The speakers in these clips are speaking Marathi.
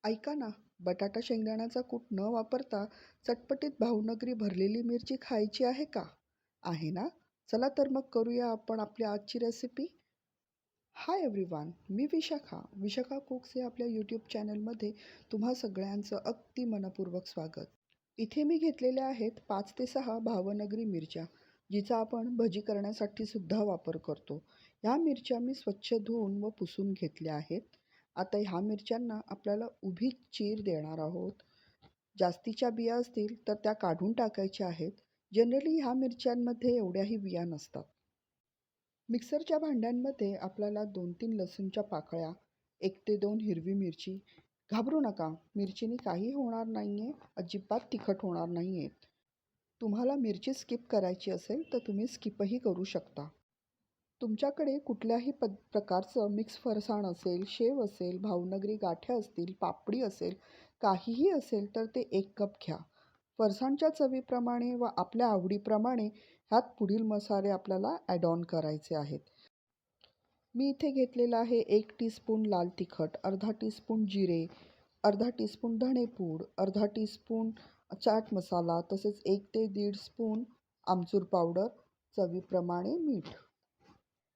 ऐका ना, बटाटा शेंगदाण्याचा कूट न वापरता चटपटीत भावनगरी भरलेली मिरची खायची आहे का? आहे ना? चला तर मग करूया आपण आपली आजची रेसिपी. हाय एव्हरीवन, मी विशाखा कुक्स या आपल्या यूट्यूब चॅनलमध्ये तुम्हा सगळ्यांचं अगदी मनपूर्वक स्वागत. इथे मी घेतलेल्या आहेत 5 ते 6 भावनगरी मिरच्या, जिचा आपण भजी करण्यासाठी सुद्धा वापर करतो. ह्या मिरच्या मी स्वच्छ धुवून व पुसून घेतल्या आहेत. आता ह्या मिरच्यांना आपल्याला उभी चीर देणार आहोत. जास्तीच्या बिया असतील तर त्या काढून टाकायच्या आहेत. जनरली ह्या मिरच्यांमध्ये एवढ्याही बिया नसतात. मिक्सरच्या भांड्यांमध्ये आपल्याला 2-3 लसूणच्या पाकळ्या, 1 ते 2 हिरवी मिरची. घाबरू नका, मिरचीने काही होणार नाही आहे, अजिबात तिखट होणार नाही आहे. तुम्हाला मिरची स्किप करायची असेल तर तुम्ही स्किपही करू शकता. तुमच्याकडे कुठल्याही प्रकारचं मिक्स फरसाण असेल, शेव असेल, भावनगरी गाठ्या असतील, पापडी असेल, काहीही असेल तर ते 1 कप घ्या. फरसाणच्या चवीप्रमाणे व आपल्या आवडीप्रमाणे ह्यात पुढील मसाले आपल्याला ॲड ऑन करायचे आहेत. मी इथे घेतलेला आहे 1 टीस्पून लाल तिखट, अर्धा टीस्पून जिरे, अर्धा टीस्पून धणेपूड, अर्धा टीस्पून चाट मसाला, तसेच 1 ते 1.5 स्पून आमचूर पावडर, चवीप्रमाणे मीठ.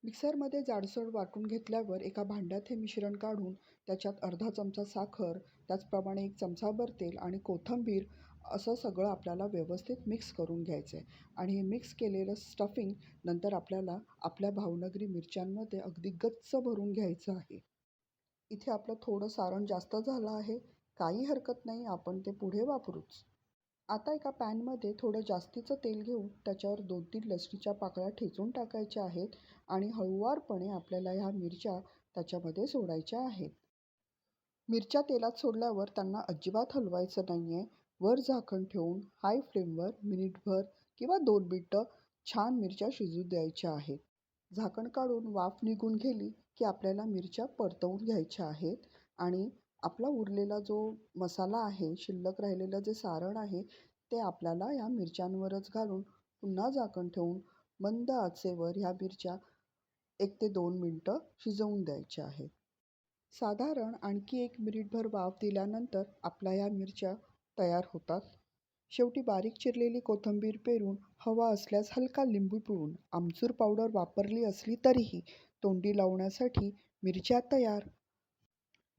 मिक्सरमध्ये जाडसर वाटून घेतल्यावर एका भांड्यात हे मिश्रण काढून त्याच्यात अर्धा चमचा साखर, त्याचप्रमाणे 1 चमचाभर तेल आणि कोथिंबीर असं सगळं आपल्याला व्यवस्थित मिक्स करून घ्यायचं आहे. आणि हे मिक्स केलेलं स्टफिंग नंतर आपल्याला आपल्या भावनगरी मिरच्यांमध्ये अगदी गच्च भरून घ्यायचं आहे. इथे आपलं थोडं सारण जास्त झालं आहे, काही हरकत नाही, आपण ते पुढे वापरूच. आता एका पॅनमध्ये थोडं जास्तीचं तेल घेऊन त्याच्यावर 2-3 लसणीच्या पाकळ्या ठेचून टाकायच्या आहेत आणि हळूवारपणे आपल्याला ह्या मिरच्या त्याच्यामध्ये सोडायच्या आहेत. मिरच्या तेलात सोडल्यावर त्यांना अजिबात हलवायचं नाही आहे. वर झाकण ठेवून हाय फ्लेमवर मिनिटभर किंवा 2 मिनटं छान मिरच्या शिजू द्यायच्या आहेत. झाकण काढून वाफ निघून गेली की आपल्याला मिरच्या परतवून घ्यायच्या आहेत आणि आपला उरलेला जो मसाला आहे, शिल्लक राहिलेलं जे सारण आहे, ते आपल्याला या मिरच्यांवरच घालून पुन्हा झाकण ठेवून मंद आचेवर ह्या मिरच्या 1 ते 2 मिनटं शिजवून द्यायच्या आहेत. साधारण आणखी 1 मिनिटभर वाफ दिल्यानंतर आपल्या ह्या मिरच्या तयार होतात. शेवटी बारीक चिरलेली कोथिंबीर पेरून, हवा असल्यास हलका लिंबू पिळून, आमचूर पावडर वापरली असली तरीही तोंडी लावण्यासाठी मिरच्या तयार.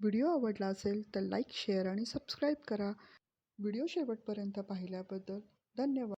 व्हिडिओ आवडला असेल तर लाईक, शेअर आणि सबस्क्राईब करा. व्हिडिओ शेवटपर्यंत पाहिल्याबद्दल धन्यवाद.